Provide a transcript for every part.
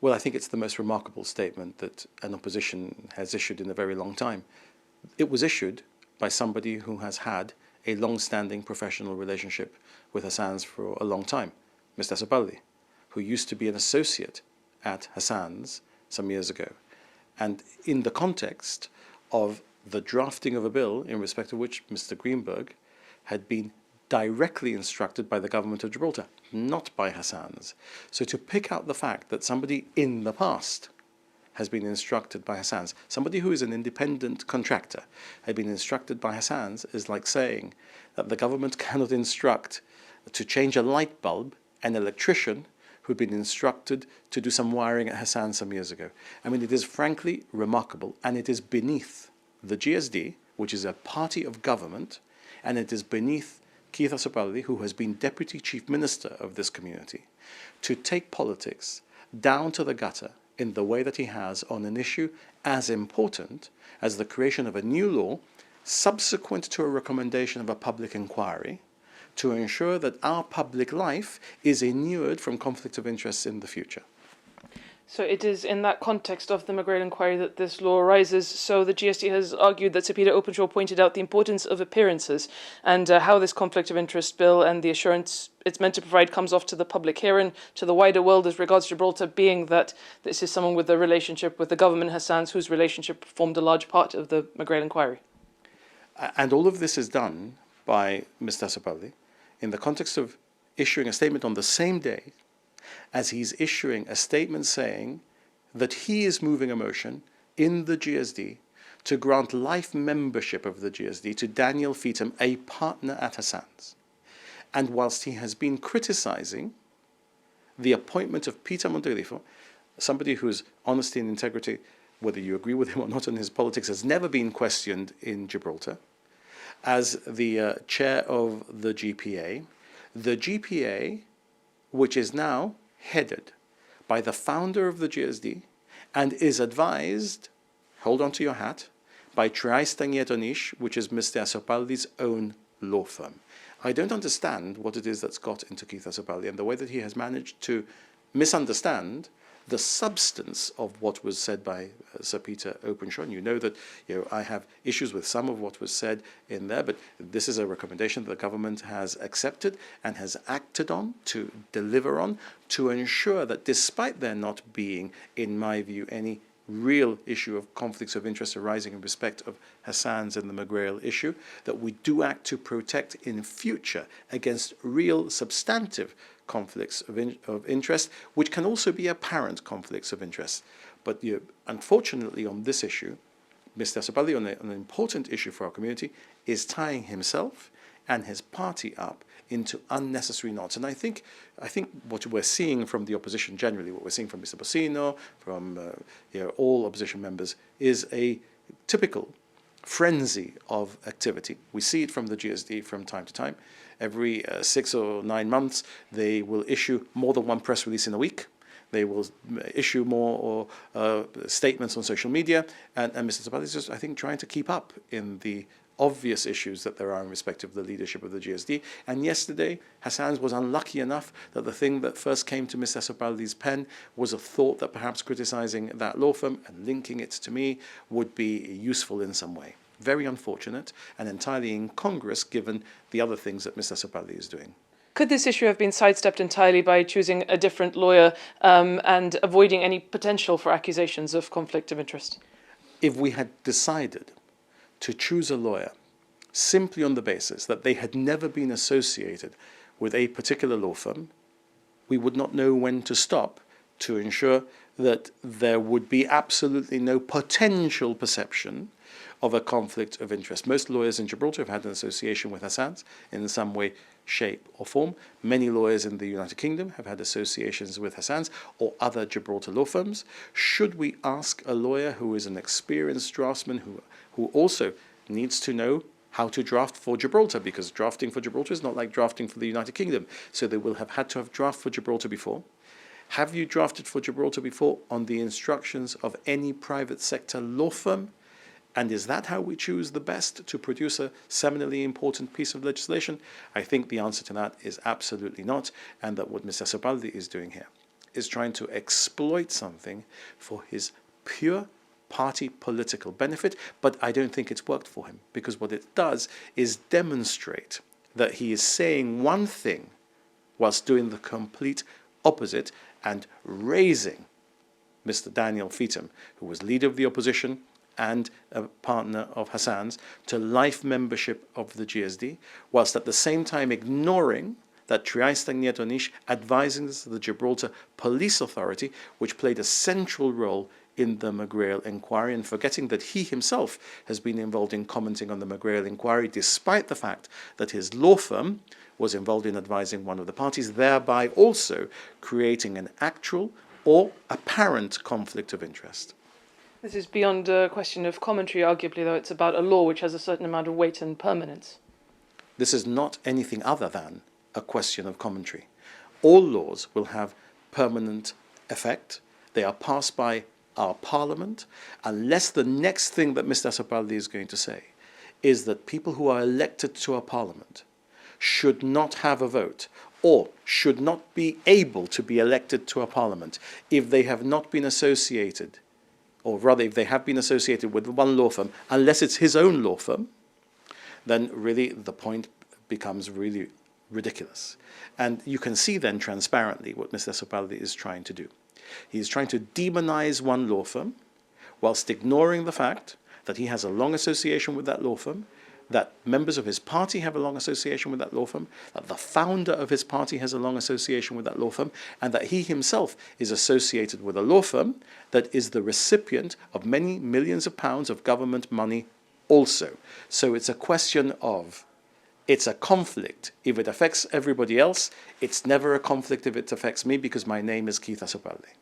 Well, I think it's the most remarkable statement that an opposition has issued in a very long time. It was issued by somebody who has had a long-standing professional relationship with Hassans for a long time, Mr Azopardi, who used to be an associate at Hassans some years ago. And in the context of the drafting of a bill in respect of which Mr Greenberg had been directly instructed by the government of Gibraltar, not by Hassans. So to pick out the fact that somebody in the past has been instructed by Hassans, somebody who is an independent contractor had been instructed by Hassans, is like saying that the government cannot instruct to change a light bulb an electrician who'd been instructed to do some wiring at Hassans some years ago. I mean, it is frankly remarkable, and it is beneath the GSD, which is a party of government, and it is beneath Keith Azopardi, who has been Deputy Chief Minister of this community, to take politics down to the gutter in the way that he has on an issue as important as the creation of a new law subsequent to a recommendation of a public inquiry to ensure that our public life is inured from conflict of interest in the future. So it is in that context of the McGrail Inquiry that this law arises. So the GSD has argued that Sir Peter Openshaw pointed out the importance of appearances and how this conflict of interest bill and the assurance it's meant to provide comes off to the public hearing, to the wider world as regards Gibraltar, being that this is someone with a relationship with the government, Hassans, whose relationship formed a large part of the McGrail Inquiry. And all of this is done by Mr Azopardi in the context of issuing a statement on the same day as he's issuing a statement saying that he is moving a motion in the GSD to grant life membership of the GSD to Daniel Greenberg, a partner at Hassans. And whilst he has been criticising the appointment of Peter Montegrifo, somebody whose honesty and integrity, whether you agree with him or not on his politics, has never been questioned in Gibraltar, as the chair of the GPA, which is now headed by the founder of the GSD and is advised, hold on to your hat, by Criticised, which is Mr Azopardi's own law firm. I don't understand what it is that's got into Keith Azopardi and the way that he has managed to misunderstand the substance of what was said by Sir Peter Openshaw. And you know that I have issues with some of what was said in there, but this is a recommendation that the government has accepted and has acted on to deliver on to ensure that despite there not being, in my view, any real issue of conflicts of interest arising in respect of Hassans and the McGrail issue, that we do act to protect in future against real substantive conflicts of interest, which can also be apparent conflicts of interest. But unfortunately on this issue, Mr Azopardi, on an important issue for our community, is tying himself and his party up into unnecessary knots. And I think what we're seeing from the opposition generally, what we're seeing from Mr Bocino, from all opposition members, is a typical frenzy of activity. We see it from the GSD from time to time. Every 6 or 9 months, they will issue more than one press release in a week. They will issue more statements on social media. And Mr Azopardi is just, I think, trying to keep up in the obvious issues that there are in respect of the leadership of the GSD. And yesterday, Hassans was unlucky enough that the thing that first came to Mr Azopardi's pen was a thought that perhaps criticising that law firm and linking it to me would be useful in some way. Very unfortunate and entirely incongruous given the other things that Mr Azopardi is doing. Could this issue have been sidestepped entirely by choosing a different lawyer and avoiding any potential for accusations of conflict of interest? If we had decided to choose a lawyer simply on the basis that they had never been associated with a particular law firm, we would not know when to stop to ensure that there would be absolutely no potential perception of a conflict of interest. Most lawyers in Gibraltar have had an association with Hassans in some way, shape or form. Many lawyers in the United Kingdom have had associations with Hassans or other Gibraltar law firms. Should we ask a lawyer who is an experienced draftsman who also needs to know how to draft for Gibraltar, because drafting for Gibraltar is not like drafting for the United Kingdom, so they will have had to have drafted for Gibraltar before. Have you drafted for Gibraltar before on the instructions of any private sector law firm? And is that how we choose the best to produce a seminally important piece of legislation? I think the answer to that is absolutely not, and that what Mr Azopardi is doing here is trying to exploit something for his pure party political benefit, but I don't think it's worked for him, because what it does is demonstrate that he is saying one thing whilst doing the complete opposite and raising Mr. Daniel Greenberg, who was leader of the opposition and a partner of Hassans, to life membership of the GSD, whilst at the same time ignoring that Triaista Nietonish advises the Gibraltar Police Authority, which played a central role in the McGrail Inquiry, and forgetting that he himself has been involved in commenting on the McGrail Inquiry, despite the fact that his law firm was involved in advising one of the parties, thereby also creating an actual or apparent conflict of interest. This is beyond a question of commentary, arguably, though. It's about a law which has a certain amount of weight and permanence. This is not anything other than a question of commentary. All laws will have permanent effect. They are passed by our parliament, unless the next thing that Mr Azopardi is going to say is that people who are elected to our parliament should not have a vote, or should not be able to be elected to a parliament if they have not been associated, or rather if they have been associated with one law firm, unless it's his own law firm, then really the point becomes really ridiculous. And you can see then transparently what Mr Azopardi is trying to do. He is trying to demonize one law firm whilst ignoring the fact that he has a long association with that law firm, that members of his party have a long association with that law firm, that the founder of his party has a long association with that law firm, and that he himself is associated with a law firm that is the recipient of many millions of pounds of government money also. So it's a question of, it's a conflict if it affects everybody else. It's never a conflict if it affects me, because my name is Keith Azopardi.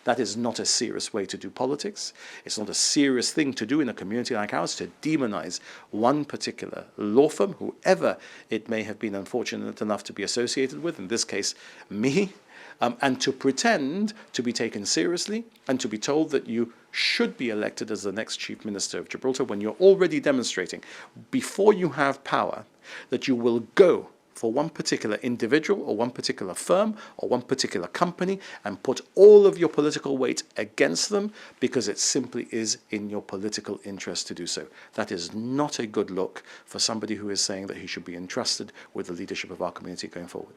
That is not a serious way to do politics. It's not a serious thing to do in a community like ours, to demonize one particular law firm, whoever it may have been unfortunate enough to be associated with, in this case, me, and to pretend to be taken seriously and to be told that you should be elected as the next Chief Minister of Gibraltar, when you're already demonstrating, before you have power, that you will go for one particular individual or one particular firm or one particular company and put all of your political weight against them because it simply is in your political interest to do so. That is not a good look for somebody who is saying that he should be entrusted with the leadership of our community going forward.